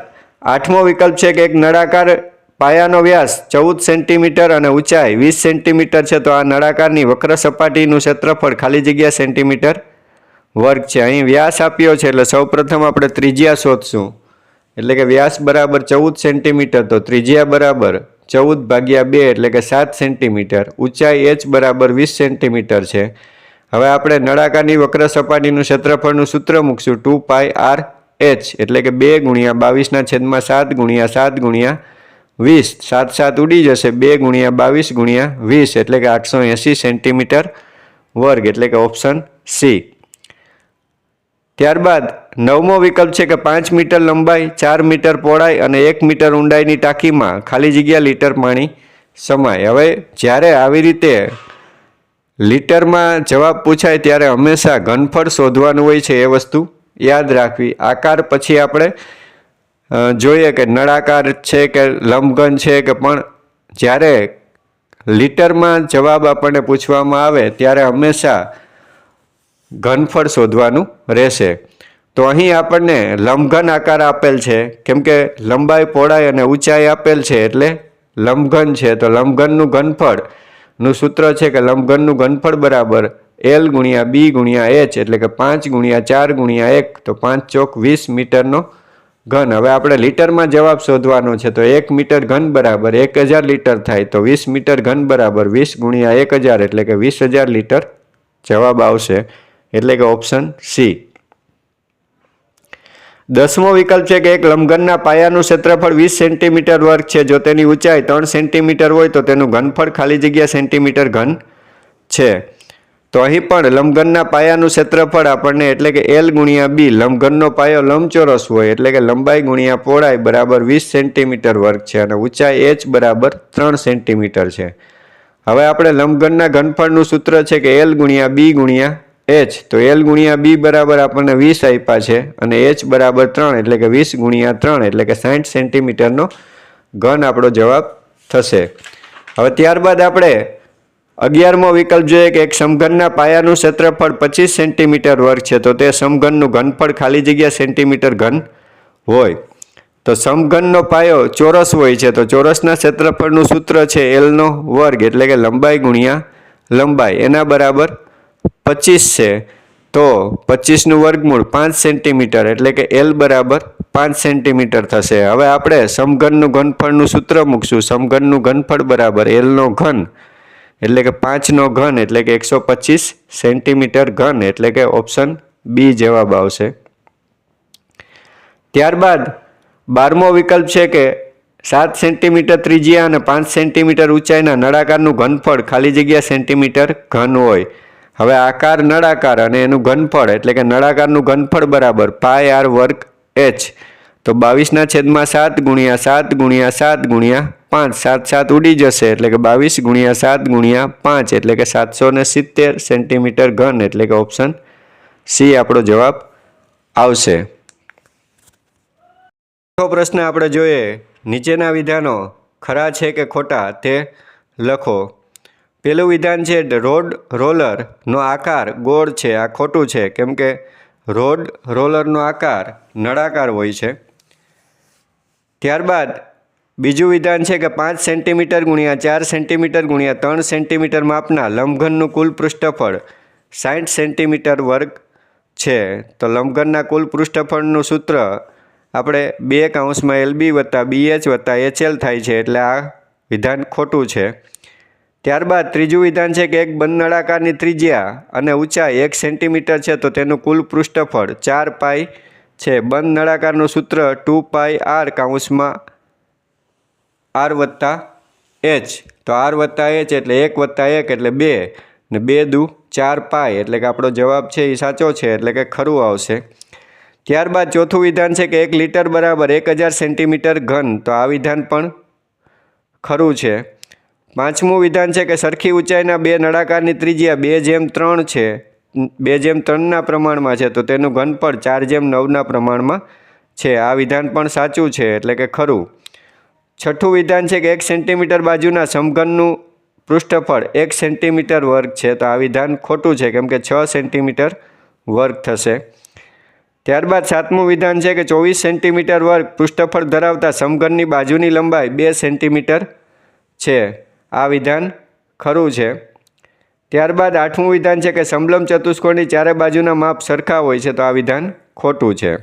8મો વિકલ્પ છે કે એક નળાકાર પાયાનો વ્યાસ 14 સેન્ટીમીટર અને ઊંચાઈ 20 સેન્ટીમીટર છે, તો આ નળાકારની વક્ર સપાટીનું ક્ષેત્રફળ ખાલી જગ્યા સેન્ટીમીટર વર્ગ છે. અહીં વ્યાસ આપ્યો છે એટલે સૌપ્રથમ આપણે ત્રિજ્યા શોધશું. એટલે કે વ્યાસ બરાબર 14 સેન્ટીમીટર, તો ત્રિજ્યા બરાબર 14/2 એટલે કે 7 સેન્ટીમીટર. ઊંચાઈ h બરાબર 20 સેન્ટીમીટર છે. હવે આપણે નળાકારની વક્ર સપાટીનું ક્ષેત્રફળનું સૂત્ર મૂકશું 2πr h એટલે કે 2 × 22/7 × 7 × 20, 7 7 ઉડી જશે, 2 × 22 × 20 એટલે કે 880 સેન્ટીમીટર વર્ગ એટલે કે ઓપ્શન સી. ત્યારબાદ 9મો વિકલ્પ છે કે 5 મીટર લંબાઈ, 4 મીટર પહોળાઈ અને 1 મીટર ઊંડાઈની ટાંકીમાં ખાલી જગ્યા લીટર પાણી સમાય. હવે જ્યારે આવી રીતે લીટરમાં જવાબ પૂછાય ત્યારે હંમેશા ઘનફળ શોધવાનું હોય છે, એ વસ્તુ યાદ રાખવી. આકાર પછી આપણે જોઈએ કે નળાકાર છે કે લંબઘન છે કે, પણ જ્યારે લીટરમાં જવાબ આપણને પૂછવામાં આવે ત્યારે હંમેશા ઘનફળ શોધવાનું રહેશે. તો અહીં આપણને લંબઘન આકાર આપેલ છે, કેમ કે લંબાઈ, પહોળાઈ અને ઊંચાઈ આપેલ છે એટલે લંબઘન છે. તો લંબઘનનું ઘનફળનું સૂત્ર છે કે લંબઘનનું ઘનફળ બરાબર L × B × H એટલે કે 5 × 4 × 1, તો 5 ચોક 20 મીટરનો ઘન. હવે આપણે લીટરમાં જવાબ શોધવાનો છે, તો 1 મીટર ઘન બરાબર 1000 લીટર થાય, તો 20 મીટર ઘન બરાબર 20 × 1000 એટલે કે 20,000 લીટર જવાબ આવશે એટલે કે ઓપ્શન સી. 10મો વિકલ્પ છે કે એક લંબઘનના પાયાનું ક્ષેત્રફળ 20 સેન્ટીમીટર વર્ગ છે. જો તેની ઊંચાઈ 3 સેન્ટીમીટર હોય તો તેનું ઘનફળ ખાલી જગ્યા સેન્ટીમીટર ઘન છે. તો અહીં પણ લંબઘનના પાયાનું ક્ષેત્રફળ આપણને એટલે કે L × B, લંબઘનનો પાયો લંબચોરસ હોય એટલે કે લંબાઈ × પહોળાઈ બરાબર 20 સેન્ટીમીટર વર્ગ છે અને ઊંચાઈ h બરાબર 3 સેન્ટીમીટર છે. હવે આપણે લંબઘનના ઘનફળનું સૂત્ર છે કે L × B × h, તો L × B બરાબર આપણને 20 આપ્યા છે અને h બરાબર 3 એટલે કે 20 × 3 એટલે કે 60 સેન્ટીમીટરનો ઘન આપણો જવાબ થશે. હવે ત્યારબાદ આપણે 11મો વિકલ્પ જોઈએ કે એક સમઘનના પાયાનું ક્ષેત્રફળ 25 સેન્ટીમીટર વર્ગ છે, તો તે સમઘનનું ઘનફળ ખાલી જગ્યા સેન્ટીમીટર ઘન હોય. તો સમઘનનો પાયો ચોરસ હોય છે, તો ચોરસના ક્ષેત્રફળનું સૂત્ર છે L² એટલે કે લંબાઈ × લંબાઈ, એના બરાબર 25 છે. તો 25નું વર્ગમૂળ 5 સેન્ટીમીટર એટલે કે L બરાબર 5 સેન્ટીમીટર થશે. હવે આપણે સમઘનનું ઘનફળનું સૂત્ર મૂકશું. સમઘનનું ઘનફળ બરાબર L³ એટલે કે 5નો ઘન એટલે કે 125 સેન્ટીમીટર ઘન એટલે કે ઓપ્શન બી જવાબ આવશે. ત્યારબાદ 12મો વિકલ્પ છે કે 7 સેન્ટીમીટર ત્રિજ્યા અને 5 સેન્ટીમીટર ઊંચાઈના નળાકારનું ઘનફળ ખાલી જગ્યા સેન્ટીમીટર ઘન હોય. હવે આકાર નળાકાર અને એનું ઘનફળ એટલે કે નળાકારનું ઘનફળ બરાબર πr² h, તો 22/7 × 7 × 7 × 5, 7 7 ઉડી જશે એટલે કે 22 × 7 × 5 એટલે કે 770 સેન્ટીમીટર ઘન એટલે કે ઓપ્શન સી આપણો જવાબ આવશે. પ્રશ્ન આપણે જોઈએ, નીચેના વિધાનો ખરા છે કે ખોટા તે લખો. પેલું વિધાન છે રોલરનો આકાર ગોળ છે, આ ખોટું છે કેમ કે રોલરનો આકાર નળાકાર હોય છે. ત્યારબાદ બીજું વિધાન છે કે 5 સેન્ટીમીટર × 4 સેન્ટીમીટર × 3 સેન્ટીમીટર માપના લંબઘનનું કુલ પૃષ્ઠફળ 60 સેન્ટીમીટર વર્ગ છે. તો લંબઘનના કુલ પૃષ્ઠફળનું સૂત્ર આપણે 2 LB + BH + HL થાય છે એટલે આ વિધાન ખોટું છે. ત્યારબાદ ત્રીજું વિધાન છે કે એક બંધ નળાકારની ત્રિજ્યા અને ઊંચાઈ 1 સેન્ટીમીટર છે, તો તેનું કુલ પૃષ્ઠફળ 4π છે. બંધ નળાકારનું સૂત્ર 2πr r + h, તો r + h એટલે 1 + 1 એટલે 2 ને 2 દુ 4π એટલે કે આપણો જવાબ છે એ સાચો છે એટલે કે ખરું આવશે. ત્યારબાદ ચોથું વિધાન છે કે 1 લીટર બરાબર 1000 સેન્ટીમીટર ઘન, તો આ વિધાન પણ ખરું છે. પાંચમું વિધાન છે કે સરખી ઊંચાઈના બે નળાકારની ત્રિજ્યા 2/3 છે, 2/3ના પ્રમાણમાં છે, તો તેનું ઘનફળ 4/9ના પ્રમાણમાં છે. આ વિધાન પણ સાચું છે એટલે કે ખરું. છઠ્ઠું વિધાન છે કે 1 સેન્ટીમીટર બાજુના સમઘનનું પૃષ્ઠફળ 1 સેન્ટીમીટર વર્ગ છે. તો આ વિધાન ખોટું છે, કેમ કે 6 સેન્ટીમીટર વર્ગ થશે. ત્યારબાદ સાતમું વિધાન છે કે 24 સેન્ટીમીટર વર્ગ પૃષ્ઠફળ ધરાવતા સમઘનની બાજુની લંબાઈ 2 સેન્ટીમીટર છે. આ વિધાન ખરું છે. ત્યારબાદ આઠમું વિધાન છે કે સમલંબ ચતુષ્કોણની ચારે બાજુના માપ સરખા હોય છે. તો આ વિધાન ખોટું છે.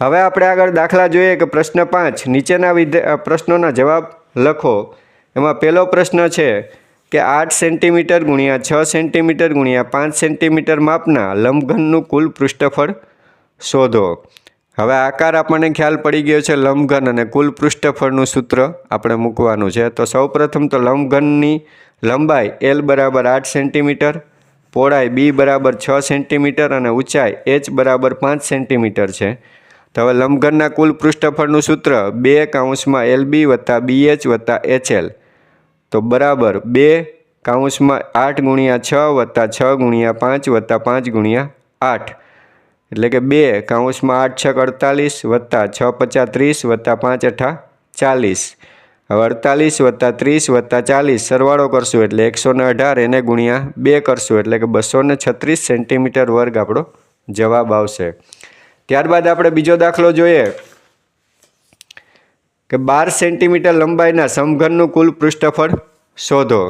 હવે આપણે આગળ દાખલા જોઈએ કે પ્રશ્ન 5 નીચેના પ્રશ્નોના જવાબ લખો. એમાં પહેલો પ્રશ્ન છે કે 8 સેન્ટીમીટર ગુણ્યા 6 સેન્ટીમીટર ગુણ્યા 5 સેન્ટીમીટર માપના લંબઘનનું કુલ પૃષ્ઠફળ શોધો. હવે આકાર આપણને ખ્યાલ પડી ગયો છે લંબઘન અને કુલ પૃષ્ઠફળનું સૂત્ર આપણે મૂકવાનું છે. તો સૌપ્રથમ તો લંબઘનની લંબાઈ L બરાબર 8 સેન્ટીમીટર, પહોળાઈ B બરાબર 6 સેન્ટીમીટર અને ઊંચાઈ H બરાબર 5 સેન્ટીમીટર છે. તો હવે લંબઘનના કુલ પૃષ્ઠફળનું સૂત્ર 2 કૌંસમાં LB વત્તા BH વત્તા HL તો બરાબર 2 કૌંસમાં 8 ગુણ્યા 6 વત્તા 6 ગુણ્યા 5 વત્તા 5 ગુણ્યા 8 એટલે કે 2 કૌંસમાં 8 છક 48 વત્તા 6 પચા 30 વત્તા 5 અઠા 40. હવે 48 વત્તા 30 વત્તા 40 સરવાળો કરશું એટલે 118 એને ગુણ્યા 2 કરશું એટલે કે 236 સેન્ટીમીટર વર્ગ આપણો જવાબ આવશે. ત્યારબાદ આપણે બીજો દાખલો જોઈએ કે 12 સેન્ટીમીટર લંબાઈના સમઘનનું કુલ પૃષ્ઠફળ શોધો.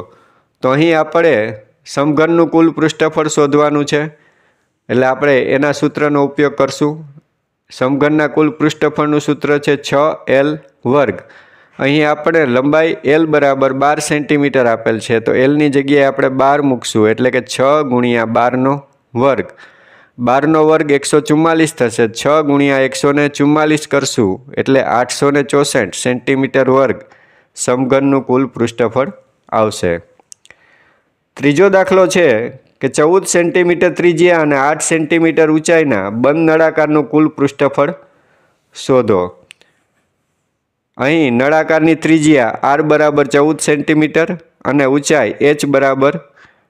તો અહીં આપણે સમઘનનું કુલ પૃષ્ઠફળ શોધવાનું છે એટલે આપણે એના સૂત્રનો ઉપયોગ કરશું. સમઘનના કુલ પૃષ્ઠફળનું સૂત્ર છે 6L વર્ગ. અહીં આપણે લંબાઈ L બરાબર 12 સેન્ટીમીટર આપેલ છે તો Lની જગ્યાએ આપણે 12 મૂકશું એટલે કે 6 ગુણ્યા 12નો વર્ગ. 12નો વર્ગ 144 થશે. 6 ગુણ્યા 144 કરશું એટલે 864 સેન્ટીમીટર વર્ગ સમઘનનું કુલ પૃષ્ઠફળ આવશે. ત્રીજો દાખલો છે કે 14 સેન્ટીમીટર ત્રિજ્યા અને 8 સેન્ટીમીટર ઊંચાઈના બંધ નળાકારનું કુલ પૃષ્ઠફળ શોધો. અહીં નળાકારની ત્રિજ્યા R બરાબર 14 સેન્ટીમીટર અને ઊંચાઈ H બરાબર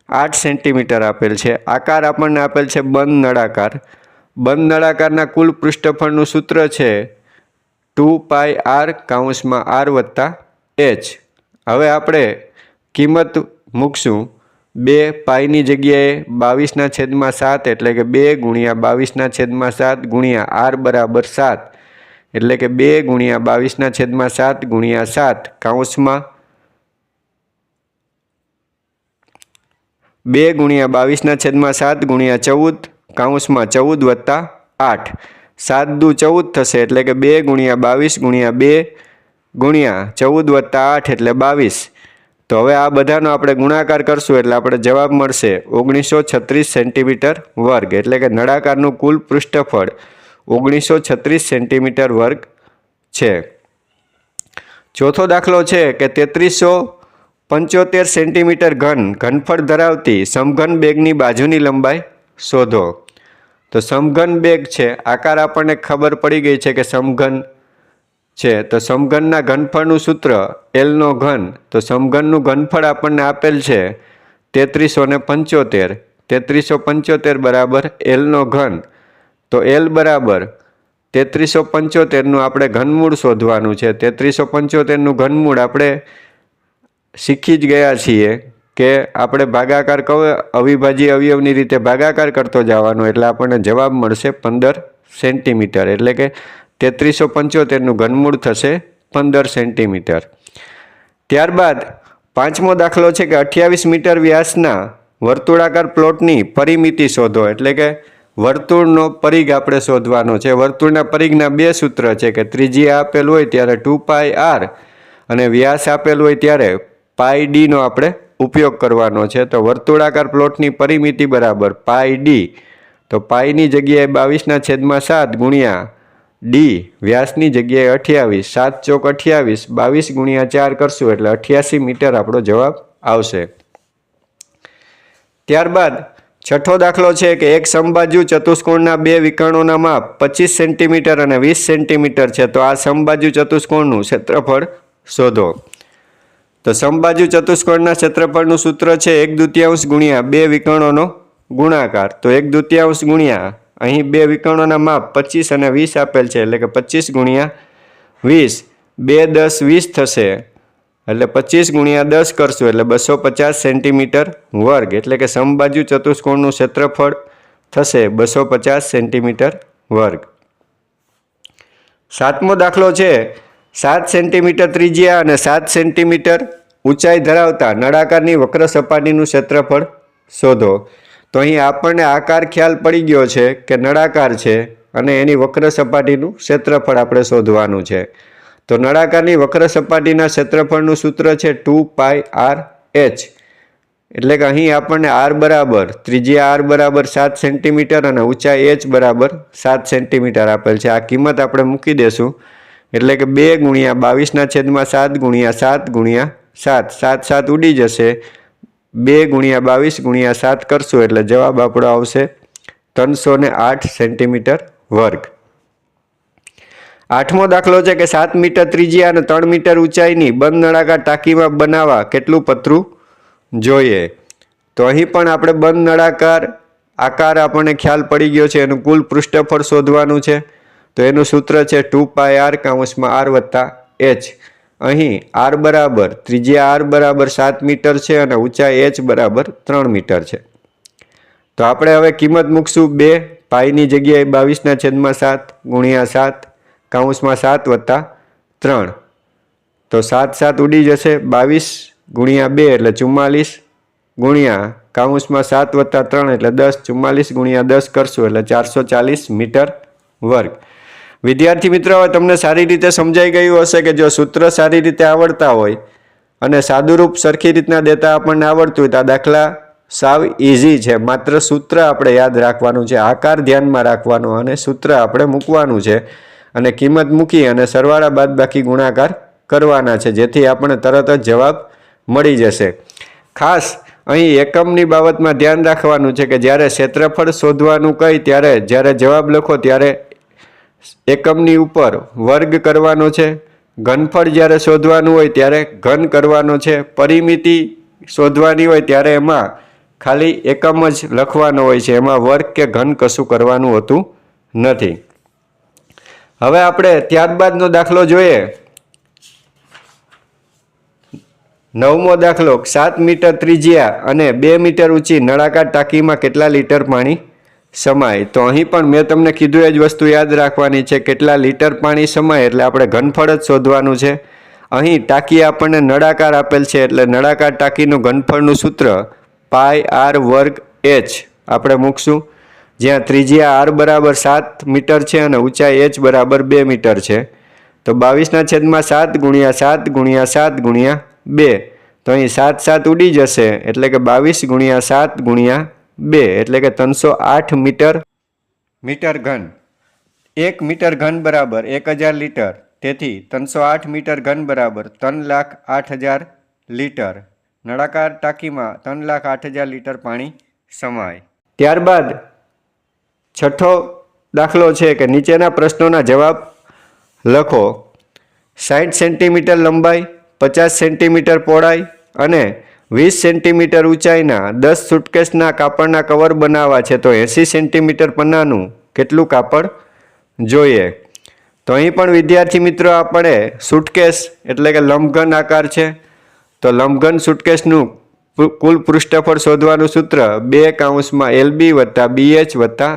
8 સેન્ટીમીટર આપેલ છે. આકાર આપણને આપેલ છે બંધ નળાકાર. બંધ નળાકારના કુલ પૃષ્ઠફળનું સૂત્ર છે 2πr કૌંસમાં R વત્તા H. હવે આપણે કિંમત મૂકશું. 2 પાઈની જગ્યાએ 22/7 એટલે કે 2 ગુણ્યા 22/7 ગુણ્યા R બરાબર 7 એટલે કે 2 ગુણ્યા 22/7 ગુણ્યા 7 કૌંસમાં 2 ગુણ્યા 22/7 ગુણ્યા 14 કૌંસમાં 14 વત્તા 8 7 દુ 14 થશે એટલે કે 2 ગુણ્યા 22 ગુણ્યા 2 ગુણ્યા 14 વત્તા 8 એટલે 22. તો હવે આ બધાનો આપણે ગુણાકાર કરશું એટલે આપણે જવાબ મળશે 1936 સેન્ટીમીટર વર્ગ એટલે કે નળાકારનું કુલ પૃષ્ઠફળ 1936 સેન્ટીમીટર વર્ગ છે. ચોથો દાખલો છે કે 3375 સેન્ટીમીટર ઘનફળ ધરાવતી સમઘન બેગની બાજુની લંબાઈ શોધો. તો સમઘન બેગ છે, આકાર આપણને ખબર પડી ગઈ છે કે સમઘન છે. તો સમઘનના ઘનફળનું સૂત્ર L નો ઘન. તો સમઘનનું ઘનફળ આપણને આપેલ છે 3375. 3375 બરાબર L નો ઘન. તો L બરાબર 3375નું આપણે ઘનમૂળ શોધવાનું છે. 3375નું ઘનમૂળ આપણે શીખી જ ગયા છીએ કે આપણે ભાગાકાર અવિભાજ્ય અવયવની રીતે ભાગાકાર કરતો જવાનો એટલે આપણને જવાબ મળશે 15 સેન્ટીમીટર એટલે કે 3375નું ઘનમૂળ થશે 15 સેન્ટીમીટર. ત્યારબાદ પાંચમો દાખલો છે કે 28 મીટર વ્યાસના વર્તુળાકાર પ્લોટની પરિમિતિ શોધો એટલે કે વર્તુળનો પરિઘ આપણે શોધવાનો છે. વર્તુળના પરિઘના બે સૂત્ર છે કે ત્રિજ્યા આપેલ હોય ત્યારે 2πr અને વ્યાસ આપેલ હોય ત્યારે πd નો આપણે ઉપયોગ કરવાનો છે. તો વર્તુળાકાર પ્લોટની પરિમિતિ બરાબર πd. તો પાઈની જગ્યાએ 22/7 ગુણ્યા d વ્યાસની જગ્યાએ 28 7 ચોક 28 22 ગુણ્યા 4 કરશું એટલે 88 મીટર આપણો જવાબ આવશે. ત્યારબાદ છઠ્ઠો દાખલો છે કે એક સમબાજુ ચતુષ્કોણના બે વિકર્ણોના માપ 25 સેન્ટીમીટર અને 20 સેન્ટીમીટર છે. તો આ સમબાજુ ચતુષ્કોણનું ક્ષેત્રફળ શોધો. તો સમબાજુ ચતુષ્કોણના ક્ષેત્રફળનું સૂત્ર છે 1/2 ગુણ્યા બે વિકર્ણોનો ગુણાકાર. તો 1/2 ગુણ્યા અહીં બે વિકર્ણોના માપ 25 અને 20 આપેલ છે એટલે કે 25 ગુણ્યા 20 2 10 20 થશે એટલે 25 ગુણ્યા 10 કરશું એટલે 250 સેન્ટીમીટર વર્ગ, એટલે કે સમબાજુ ચતુષ્કોણનું ક્ષેત્રફળ થશે 250 સેન્ટીમીટર વર્ગ. 7મો દાખલો છે 7 સેન્ટીમીટર ત્રિજ્યા અને 7 સેન્ટીમીટર ઊંચાઈ ધરાવતા નળાકારની વક્ર સપાટીનું ક્ષેત્રફળ શોધો. તો અહીં આપણને આકાર ખ્યાલ પડી ગયો છે કે નળાકાર છે અને એની વક્ર સપાટીનું ક્ષેત્રફળ આપણે શોધવાનું છે. તો નળાકારની વક્ર સપાટીના ક્ષેત્રફળનું સૂત્ર છે 2πr(h), એટલે કે અહીં આપણને r બરાબર ત્રિજ્યા r બરાબર 7 સેન્ટીમીટર અને ઊંચાઈ h બરાબર 7 સેન્ટીમીટર આપેલ છે. આ કિંમત આપણે મૂકી દેશું એટલે કે 2 ગુણ્યા 22/7 ગુણ્યા 7 ગુણ્યા 7, 7 7 ઉડી જશે, 2 ગુણ્યા 22 ગુણ્યા 7 કરશું એટલે જવાબ આપણો આવશે 308 સેન્ટીમીટર વર્ગ. 8મો દાખલો છે કે 7 મીટર ત્રિજ્યા અને 3 મીટર ઊંચાઈની બંધ નળાકાર ટાંકીમાં બનાવવા કેટલું પતરું જોઈએ. તો અહીં પણ આપણે બંધ નળાકાર આકાર આપણને ખ્યાલ પડી ગયો છે, એનું કુલ પૃષ્ઠફળ શોધવાનું છે. તો એનું સૂત્ર છે 2πr(r)(h). અહીં r બરાબર ત્રિજ્યા r બરાબર 7 મીટર છે અને ઊંચાઈ h બરાબર 3 મીટર છે. તો આપણે હવે કિંમત મૂકશું 2 પાઈની જગ્યાએ 22/7 ગુણ્યા 7 કૌંસમાં 7 વત્તા 3. તો 7 7 ઉડી જશે, 22 ગુણ્યા 2 એટલે 44 ગુણ્યા કૌંસમાં 7 વત્તા 3 એટલે 10, 44 ગુણ્યા 10 કરશું એટલે 440 મીટર વર્ગ. વિદ્યાર્થી મિત્રો, હવે તમને સારી રીતે સમજાઈ ગયું હશે કે જો સૂત્ર સારી રીતે આવડતા હોય અને સાદુરૂપ સરખી રીતના દેતા આપણને આવડતું હોય તો આ દાખલા સાવ ઇઝી છે. માત્ર સૂત્ર આપણે યાદ રાખવાનું છે, આકાર ધ્યાનમાં રાખવાનો અને સૂત્ર આપણે મૂકવાનું છે અને કિંમત મૂકી અને સરવાળા બાદબાકી ગુણાકાર કરવાના છે, જેથી આપણને તરત જ જવાબ મળી જશે. ખાસ અહીં એકમની બાબતમાં ધ્યાન રાખવાનું છે કે જ્યારે ક્ષેત્રફળ શોધવાનું કહી ત્યારે જ્યારે જવાબ લખો ત્યારે એકમની ઉપર વર્ગ કરવાનો છે, ઘનફળ જ્યારે શોધવાનું હોય ત્યારે ઘન કરવાનો છે, પરિમિતિ શોધવાની હોય ત્યારે એમાં ખાલી એકમ જ લખવાનો હોય છે, એમાં વર્ગ કે ઘન કશું કરવાનું હોતું નથી. હવે આપણે ત્યારબાદનો દાખલો જોઈએ. 9મો દાખલો 7 મીટર ત્રિજ્યા અને 2 મીટર ઊંચી નળાકાર ટાંકીમાં કેટલા લીટર પાણી સમાય. તો અહીં પણ મેં તમને કીધું એ જ વસ્તુ યાદ રાખવાની છે, કેટલા લીટર પાણી સમાય એટલે આપણે ઘનફળ જ શોધવાનું છે. અહીં ટાંકી આપણને નળાકાર આપેલ છે એટલે નળાકાર ટાંકીનું ઘનફળનું સૂત્ર πr² આપણે મૂકશું, જ્યાં ત્રિજ્યા r બરાબર 7 મીટર છે અને ઊંચાઈ h બરાબર 2 મીટર છે. તો 22/7 ગુણ્યા 7 ગુણ્યા 7 ગુણ્યા 2, તો અહીં 7 7 ઉડી જશે એટલે કે 22 ગુણ્યા 7 ગુણ્યા 2 એટલે કે 308 મીટર ઘન. 1 મીટર ઘન બરાબર 1000 લીટર, તેથી 308 મીટર ઘન બરાબર 3,08,000 લીટર. નળાકાર ટાંકીમાં 3,08,000 લીટર પાણી સમાય. ત્યારબાદ 6થો દાખલો છે કે નીચેના પ્રશ્નોના જવાબ લખો. 60 સેન્ટીમીટર લંબાઈ, 50 સેન્ટીમીટર પહોળાઈ અને 20 સેન્ટીમીટર ઊંચાઈના 10 સુટકેસના કાપડના કવર બનાવવા છે, તો 80 સેન્ટીમીટર પન્નાનું કેટલું કાપડ જોઈએ. તો અહીં પણ વિદ્યાર્થી મિત્રો આપણે સુટકેસ એટલે કે લંબઘન આકાર છે, તો લંબઘન સુટકેસનું કુલ પૃષ્ઠફળ શોધવાનું સૂત્ર 2 LB વત્તા BH વત્તા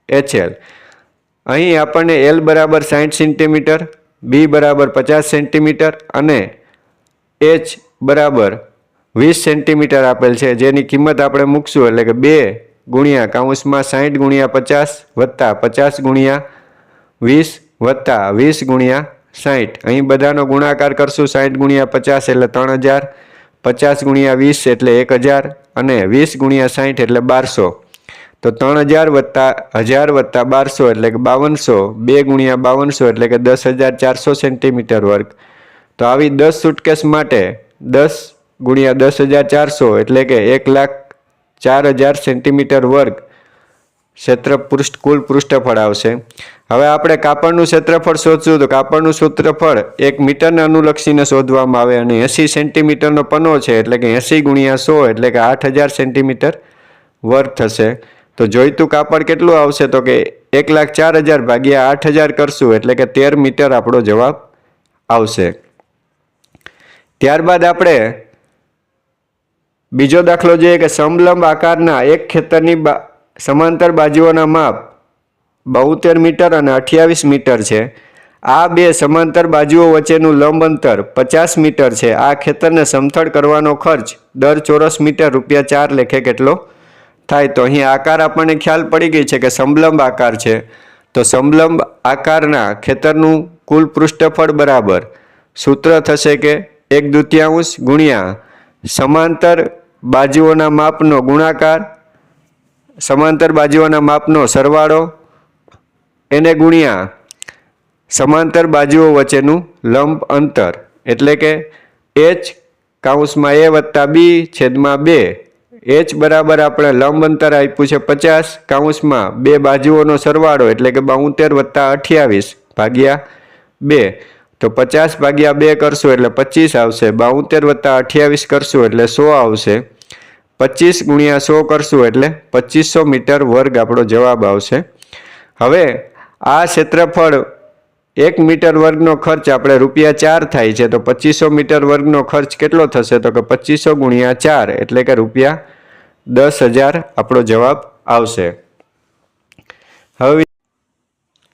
HL. અહીં આપણને L બરાબર 60 સેન્ટીમીટર, B બરાબર 50 સેન્ટીમીટર અને H બરાબર 20 સેન્ટીમીટર આપેલ છે, જેની કિંમત આપણે મૂકશું એટલે કે 2 ગુણ્યા કૌંસમાં 60 ગુણ્યા 50 વત્તા 50 ગુણ્યા 20 વત્તા 20 ગુણ્યા 60. અહીં બધાનો ગુણાકાર કરશું, 60 ગુણ્યા 50 એટલે 3000, 50 ગુણ્યા 20 એટલે 1000 અને 20 ગુણ્યા 60 એટલે 1200. તો 3000 વત્તા 1000 વત્તા 1200 એટલે કે 5200, 2 ગુણ્યા 5200 એટલે કે 10,400 સેન્ટીમીટર વર્ગ. તો આવી 10 સુટકેસ માટે 10 ગુણ્યા 10,400 એટલે કે 1,04,000 સેન્ટીમીટર વર્ગ કુલ પૃષ્ઠફળ આવશે. હવે આપણે કાપડનું ક્ષેત્રફળ શોધશું, તો કાપડનું ક્ષેત્રફળ 1 મીટરને અનુલક્ષીને શોધવામાં આવે અને 80 સેન્ટીમીટરનો પન્નો છે એટલે કે 80 ગુણ્યા 100 એટલે કે 8,000 સેન્ટીમીટર વર્ગ થશે. તો જોઈતું કાપડ કેટલું આવશે, તો કે 1,04,000 ભાગ્યા 8,000 કરશું એટલે કે 13 મીટર આપણો જવાબ આવશે। ત્યારબાદ આપણે બીજો દાખલો જોઈએ કે સમલંબ આકારના એક ખેતરની સમાંતર બાજુઓના માપ 72 મીટર અને 28 મીટર છે। આ બે સમાંતર બાજુઓ વચ્ચેનું લંબ અંતર 50 મીટર છે। આ ખેતરને સમથળ કરવાનો ખર્ચ દર ચોરસ મીટર ₹4 લેખે કેટલો થાય? તો અહીં આકાર આપણને ખ્યાલ પડી ગઈ છે કે સમલંબ આકાર છે, તો સમલંબ આકારના ખેતરનું કુલ પૃષ્ઠફળ બરાબર સૂત્ર થશે કે 1/2 ગુણ્યા સમાંતર બાજુઓના માપનો ગુણાકાર, સમાંતર બાજુઓના માપનો સરવાળો એને ગુણ્યા સમાંતર બાજુઓ વચ્ચેનું લંબ અંતર, એટલે કે h કૌંસમાં a વત્તા b છેદમાં 2। h બરાબર આપણે લંબ અંતર આપ્યું છે 50 કૌંસમાં બે બાજુઓનો સરવાળો એટલે કે 72 વત્તા 28 ભાગ્યા 2, તો 50 ભાગ્યા 2 કરશું એટલે 25 આવશે। 72 વત્તા 28 કરશું એટલે 100 આવશે। 25 ગુણ્યા 100 કરશું એટલે 2500 મીટર વર્ગ આપણો જવાબ આવશે। હવે આ ક્ષેત્રફળ 1 મીટર વર્ગનો ખર્ચ આપણે ₹4 થાય છે, તો 2500 મીટર વર્ગનો ખર્ચ કેટલો થશે? તો કે 2500 ગુણ્યા 4 એટલે કે ₹10,000 આપણો જવાબ આવશે। હવે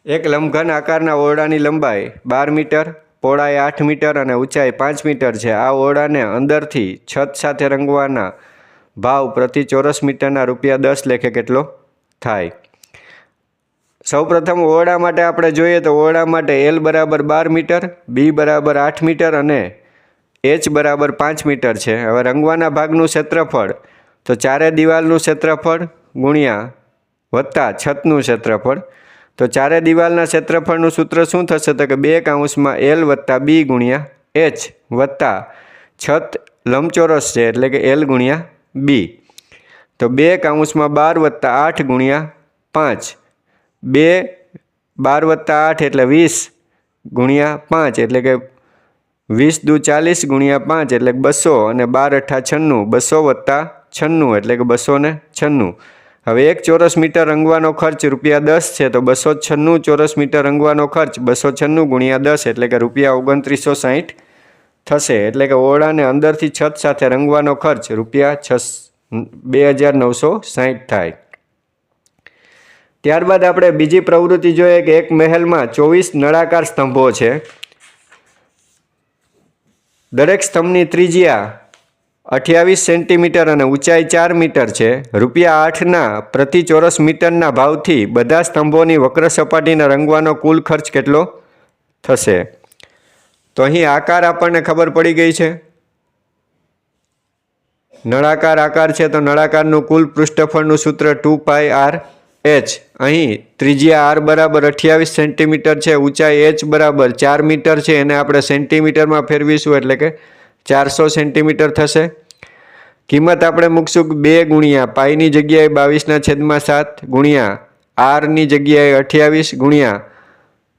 એક લંબઘન આકારના ઓરડાની લંબાઈ 12 મીટર, પહોળાઈ 8 મીટર અને ઊંચાઈ 5 મીટર છે। આ ઓરડાને અંદરથી છત સાથે રંગવાના ભાવ પ્રતિ ચોરસ મીટરના ₹10 લેખે કેટલો થાય? સૌપ્રથમ ઓરડા માટે આપણે જોઈએ તો ઓરડા માટે L બરાબર 12 મીટર, B બરાબર 8 મીટર અને H બરાબર 5 મીટર છે। હવે રંગવાના ભાગનું ક્ષેત્રફળ તો ચારે દિવાલનું ક્ષેત્રફળ ગુણ્યા વત્તા છતનું ક્ષેત્રફળ, તો ચારે દિવાલના ક્ષેત્રફળનું સૂત્ર શું થશે? તો કે 2 કૌંસમાં L વત્તા B ગુણ્યા H વત્તા છત લંબચોરસ છે એટલે કે L ગુણ્યા B, તો 2 કૌંસમાં 12 વત્તા 8 ગુણ્યા 5, 2 12 વત્તા 8 એટલે 20 ગુણ્યા 5 એટલે કે 20 દુ 40 ગુણ્યા 5 એટલે 200 અને 12 અઠ્ઠા 96, 200 વત્તા 96 એટલે કે 296। હવે 1 ચોરસ મીટર રંગવાનો ખર્ચ ₹10 છે, તો 296 ચોરસ મીટર રંગવાનો ખર્ચ 296 ગુણ્યા 10 એટલે કે ₹2960 થશે। એટલે કે ઓરડાને અંદરથી છત સાથે રંગવાનો ખર્ચ ₹2960 થાય। ત્યારબાદ આપણે બીજી પ્રવૃત્તિ જોઈએ કે એક મહેલમાં 24 નળાકાર સ્તંભો છે। દરેક સ્તંભની ત્રિજ્યા 28 સેન્ટીમીટર અને ઊંચાઈ 4 મીટર છે। ₹8ના પ્રતિ ચોરસ મીટરના ભાવથી બધા સ્તંભોની વક્ર સપાટીને રંગવાનો કુલ ખર્ચ કેટલો થશે? તો અહીં આકાર આપણને ખબર પડી ગઈ છે, નળાકાર આકાર છે, તો નળાકારનું કુલ પૃષ્ઠફળનું સૂત્ર 2πr h। અહીં ત્રિજ્યા r બરાબર 28 સેન્ટીમીટર છે, ઊંચાઈ h બરાબર 4 મીટર છે, એને આપણે સેન્ટીમીટરમાં ફેરવીશું એટલે કે 400 સેન્ટીમીટર થશે। કિંમત આપણે મૂકશું 2 ગુણ્યા પાઈની જગ્યાએ 22/7 ગુણ્યા r ની જગ્યાએ 28 ગુણ્યા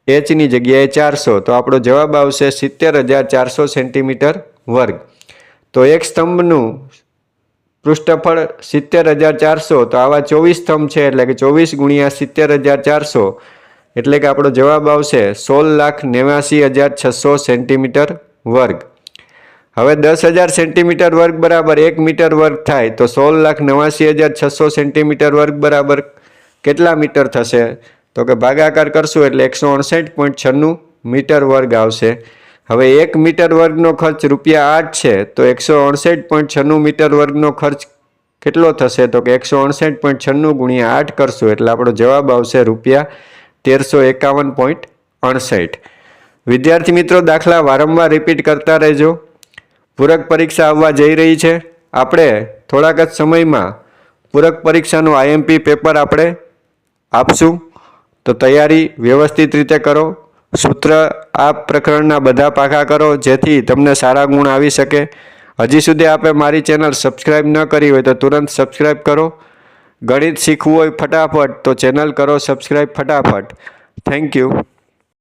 h ની જગ્યાએ 400, તો આપણો જવાબ આવશે 70,400 સેન્ટીમીટર વર્ગ। તો એક સ્તંભનું પૃષ્ઠફળ 70,400, તો આવા 24 સ્તંભ છે એટલે કે 24 ગુણ્યા 70,400 એટલે કે આપણો જવાબ આવશે 16,89,600 સેન્ટીમીટર વર્ગ। હવે 10,000 સેન્ટીમીટર વર્ગ બરાબર 1 મીટર વર્ગ થાય, તો 16,89,600 સેન્ટીમીટર વર્ગ બરાબર કેટલા મીટર થશે? તો કે ભાગાકાર કરશું એટલે 168.96 મીટર વર્ગ આવશે। હવે 1 મીટર વર્ગનો ખર્ચ ₹8 છે, તો 168.96 મીટર વર્ગનો ખર્ચ કેટલો થશે? તો કે 168.96 ગુણ્યા 8 કરશું એટલે આપણો જવાબ આવશે ₹1351.68। વિદ્યાર્થી મિત્રો, દાખલા વારંવાર રિપીટ કરતા રહેજો। પૂરક પરીક્ષા આવવા જઈ રહી છે, આપણે થોડાક જ સમયમાં પૂરક પરીક્ષાનું IMP પેપર આપણે આપશું, તો તૈયારી વ્યવસ્થિત રીતે કરો। સૂત્ર આ પ્રકરણના બધા પાકા કરો જેથી તમને સારા ગુણ આવી શકે। હજી સુધી આપે મારી ચેનલ સબસ્ક્રાઈબ ન કરી હોય તો તુરંત સબસ્ક્રાઈબ કરો। ગણિત શીખવું હોય ફટાફટ તો ચેનલ કરો સબસ્ક્રાઈબ ફટાફટ। Thank you.